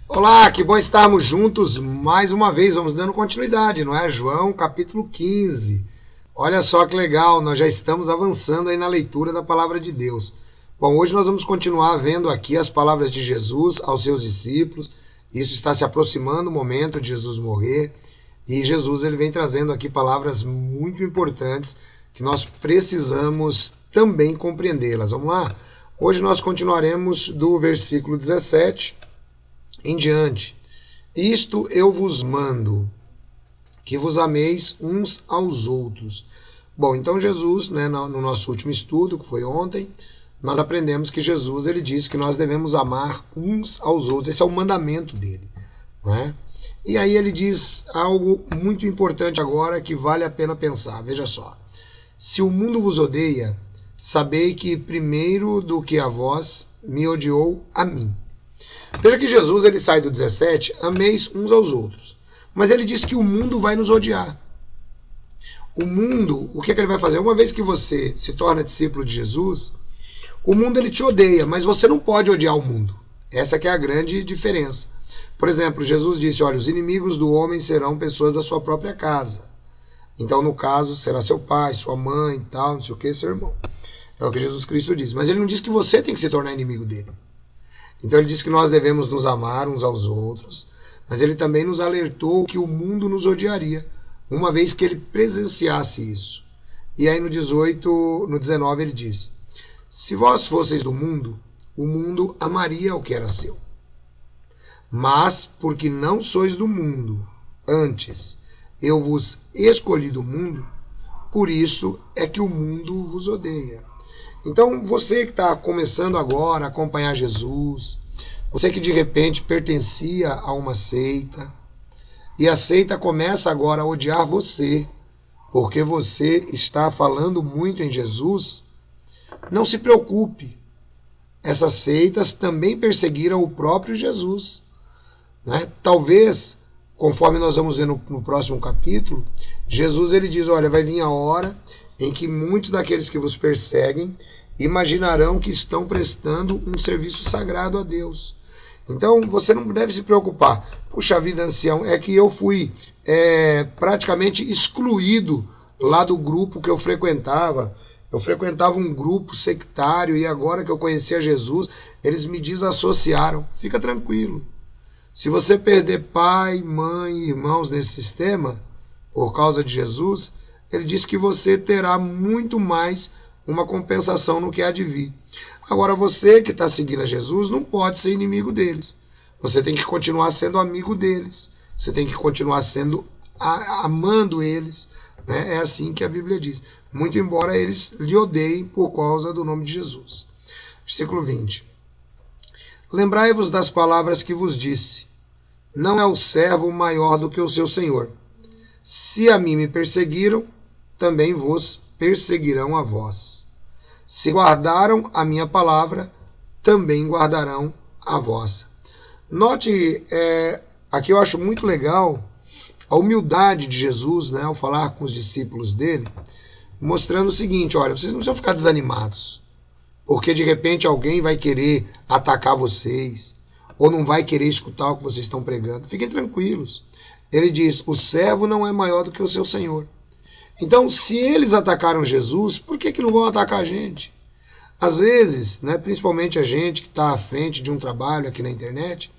Olá, que bom estarmos juntos mais uma vez. Vamos dando continuidade, não é? João, capítulo 15. Olha só que legal, nós já estamos avançando aí na leitura da palavra de Deus. Bom, hoje nós vamos continuar vendo aqui as palavras de Jesus aos seus discípulos. Isso está se aproximando o momento de Jesus morrer. E Jesus ele vem trazendo aqui palavras muito importantes que nós precisamos também compreendê-las. Vamos lá? Hoje nós continuaremos do versículo 17 em diante. Isto eu vos mando, que vos ameis uns aos outros. Bom, então Jesus, no nosso último estudo, que foi ontem, nós aprendemos que Jesus ele disse que nós devemos amar uns aos outros. Esse é o mandamento dele, não é? E aí ele diz algo muito importante agora que vale a pena pensar. Veja só. Se o mundo vos odeia, sabei que primeiro do que a vós me odiou a mim. Veja que Jesus ele sai do 17, ameis uns aos outros. Mas ele diz que o mundo vai nos odiar. O mundo, o que ele vai fazer? Uma vez que você se torna discípulo de Jesus, o mundo ele te odeia, mas você não pode odiar o mundo. Essa que é a grande diferença. Por exemplo, Jesus disse, olha, os inimigos do homem serão pessoas da sua própria casa. Então, no caso, será seu pai, sua mãe, tal, não sei o que, seu irmão. É o que Jesus Cristo diz. Mas ele não diz que você tem que se tornar inimigo dele. Então ele diz que nós devemos nos amar uns aos outros, mas ele também nos alertou que o mundo nos odiaria, uma vez que ele presenciasse isso. E aí no 19 ele diz, se vós fosseis do mundo, o mundo amaria o que era seu. Mas, porque não sois do mundo, antes eu vos escolhi do mundo, por isso é que o mundo vos odeia. Então, você que está começando agora a acompanhar Jesus, você que de repente pertencia a uma seita, e a seita começa agora a odiar você, porque você está falando muito em Jesus, não se preocupe. Essas seitas também perseguiram o próprio Jesus, né? Talvez, conforme nós vamos ver no próximo capítulo, Jesus ele diz, olha, vai vir a hora em que muitos daqueles que vos perseguem imaginarão que estão prestando um serviço sagrado a Deus. Então você não deve se preocupar. Puxa vida, ancião, é que eu fui praticamente excluído lá do grupo que eu frequentava. Eu frequentava um grupo sectário e agora que eu conheci a Jesus, eles me desassociaram. Fica tranquilo. Se você perder pai, mãe, irmãos nesse sistema, por causa de Jesus, ele diz que você terá muito mais uma compensação no que há de vir. Agora você que está seguindo a Jesus não pode ser inimigo deles. Você tem que continuar sendo amigo deles. Você tem que continuar sendo amando eles. Né? É assim que a Bíblia diz. Muito embora eles lhe odeiem por causa do nome de Jesus. Versículo 20. Lembrai-vos das palavras que vos disse. Não é o servo maior do que o seu senhor. Se a mim me perseguiram, também vos perseguirão a vós. Se guardaram a minha palavra, também guardarão a vossa. Note, aqui eu acho muito legal a humildade de Jesus, né, ao falar com os discípulos dele, mostrando o seguinte, olha, vocês não precisam ficar desanimados, porque de repente alguém vai querer atacar vocês, ou não vai querer escutar o que vocês estão pregando. Fiquem tranquilos. Ele diz, o servo não é maior do que o seu senhor. Então, se eles atacaram Jesus, por que não vão atacar a gente? Às vezes, né, principalmente a gente que está à frente de um trabalho aqui na internet,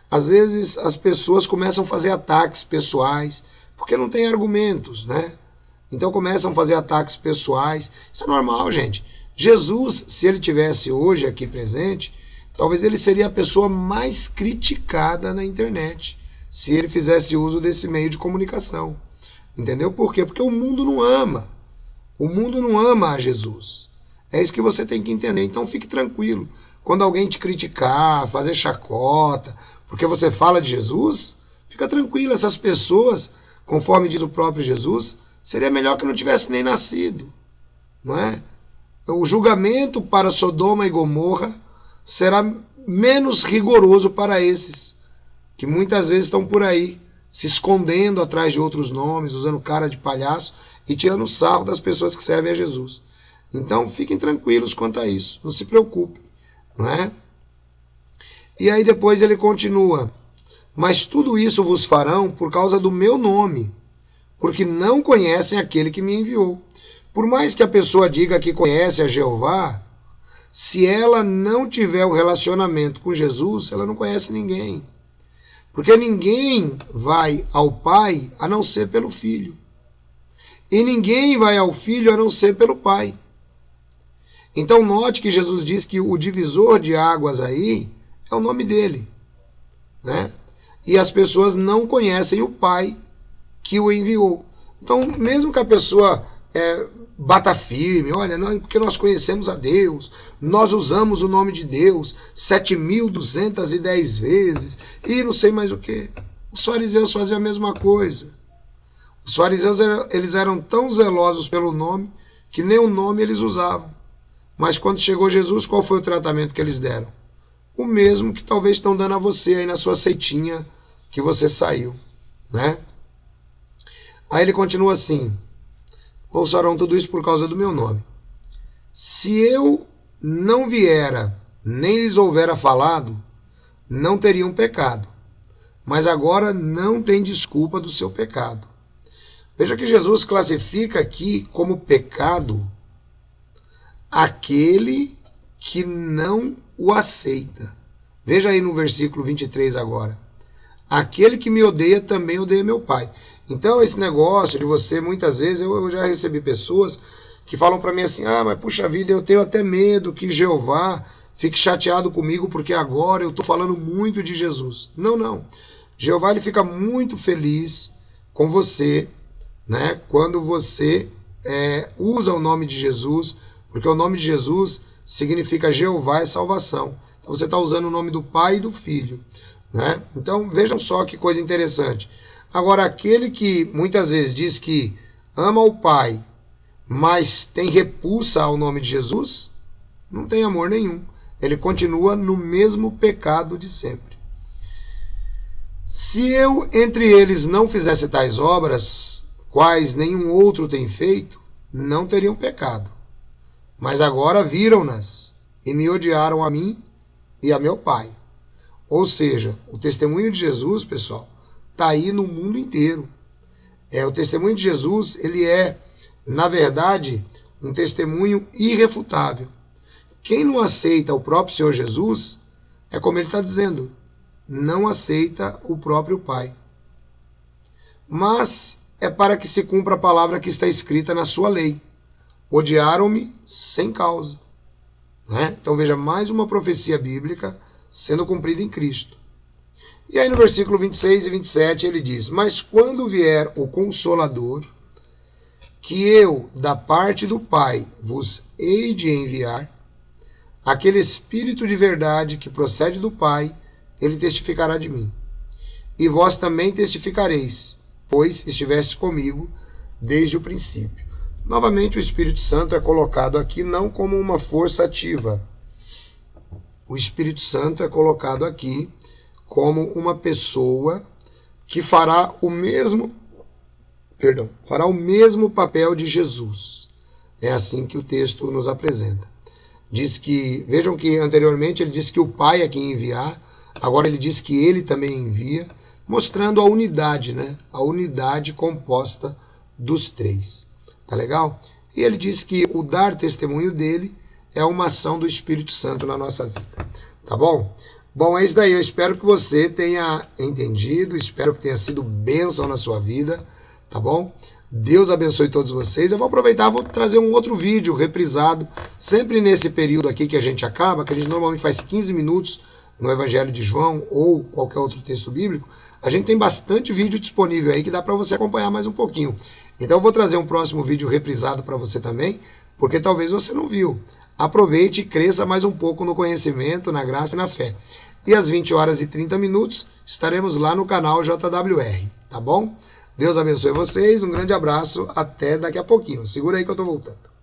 às vezes as pessoas começam a fazer ataques pessoais, porque não tem argumentos, né? Então começam a fazer ataques pessoais. Isso é normal, gente. Jesus, se ele tivesse hoje aqui presente, talvez ele seria a pessoa mais criticada na internet, se ele fizesse uso desse meio de comunicação. Entendeu? Por quê? Porque o mundo não ama. O mundo não ama a Jesus. É isso que você tem que entender. Então fique tranquilo. Quando alguém te criticar, fazer chacota, porque você fala de Jesus, fica tranquilo. Essas pessoas, conforme diz o próprio Jesus, seria melhor que não tivesse nem nascido. Não é? O julgamento para Sodoma e Gomorra será menos rigoroso para esses, que muitas vezes estão por aí, se escondendo atrás de outros nomes, usando cara de palhaço e tirando sarro das pessoas que servem a Jesus. Então fiquem tranquilos quanto a isso, não se preocupem, não é? E aí depois ele continua, Mas tudo isso vos farão por causa do meu nome, porque não conhecem aquele que me enviou. Por mais que a pessoa diga que conhece a Jeová, se ela não tiver o relacionamento com Jesus, ela não conhece ninguém. Porque ninguém vai ao Pai a não ser pelo Filho. E ninguém vai ao Filho a não ser pelo Pai. Então note que Jesus diz que o divisor de águas aí é o nome dele, né? E as pessoas não conhecem o Pai que o enviou. Então, mesmo que a pessoa bata firme, olha, porque nós conhecemos a Deus, nós usamos o nome de Deus 7.210 vezes e não sei mais o que. Os fariseus faziam a mesma coisa. Os fariseus eles eram tão zelosos pelo nome que nem o nome eles usavam. Mas quando chegou Jesus, qual foi o tratamento que eles deram? O mesmo que talvez estão dando a você aí na sua seitinha que você saiu, né? Aí ele continua assim: vos farão tudo isso por causa do meu nome. Se eu não viera, nem lhes houvera falado, não teriam pecado. Mas agora não tem desculpa do seu pecado. Veja que Jesus classifica aqui como pecado aquele que não o aceita. Veja aí no versículo 23 agora. Aquele que me odeia também odeia meu Pai. Então esse negócio de você, muitas vezes, eu já recebi pessoas que falam para mim assim: mas puxa vida, eu tenho até medo que Jeová fique chateado comigo porque agora eu estou falando muito de Jesus. Não. Jeová ele fica muito feliz com você, né, quando você usa o nome de Jesus, porque o nome de Jesus significa Jeová é salvação. Então você está usando o nome do Pai e do Filho, né? Então vejam só que coisa interessante. Agora, aquele que muitas vezes diz que ama o Pai, mas tem repulsa ao nome de Jesus, não tem amor nenhum. Ele continua no mesmo pecado de sempre. Se eu entre eles não fizesse tais obras, quais nenhum outro tem feito, não teriam pecado. Mas agora viram-nas e me odiaram a mim e a meu Pai. Ou seja, o testemunho de Jesus, pessoal, está aí no mundo inteiro. O testemunho de Jesus, ele é, na verdade, um testemunho irrefutável. Quem não aceita o próprio Senhor Jesus, é como ele está dizendo, não aceita o próprio Pai. Mas é para que se cumpra a palavra que está escrita na sua lei. Odiaram-me sem causa. Né? Então veja, mais uma profecia bíblica sendo cumprida em Cristo. E aí no versículo 26 e 27 ele diz: mas quando vier o Consolador, que eu, da parte do Pai, vos hei de enviar, aquele Espírito de verdade que procede do Pai, ele testificará de mim. E vós também testificareis, pois estiveste comigo desde o princípio. Novamente o Espírito Santo é colocado aqui não como uma força ativa. O Espírito Santo é colocado aqui como uma pessoa que fará o mesmo papel de Jesus. É assim que o texto nos apresenta. Diz que, vejam que anteriormente ele disse que o Pai é quem enviar, agora ele diz que ele também envia, mostrando a unidade, né? A unidade composta dos três. Tá legal? E ele diz que o dar testemunho dele é uma ação do Espírito Santo na nossa vida. Tá bom? Bom, é isso daí. Eu espero que você tenha entendido, espero que tenha sido bênção na sua vida, tá bom? Deus abençoe todos vocês. Eu vou aproveitar, vou trazer um outro vídeo reprisado, sempre nesse período aqui que a gente acaba, que a gente normalmente faz 15 minutos no Evangelho de João ou qualquer outro texto bíblico. A gente tem bastante vídeo disponível aí que dá para você acompanhar mais um pouquinho. Então eu vou trazer um próximo vídeo reprisado para você também, porque talvez você não viu. Aproveite e cresça mais um pouco no conhecimento, na graça e na fé. E às 20 horas e 30 minutos estaremos lá no canal JWR, tá bom? Deus abençoe vocês, um grande abraço, até daqui a pouquinho. Segura aí que eu tô voltando.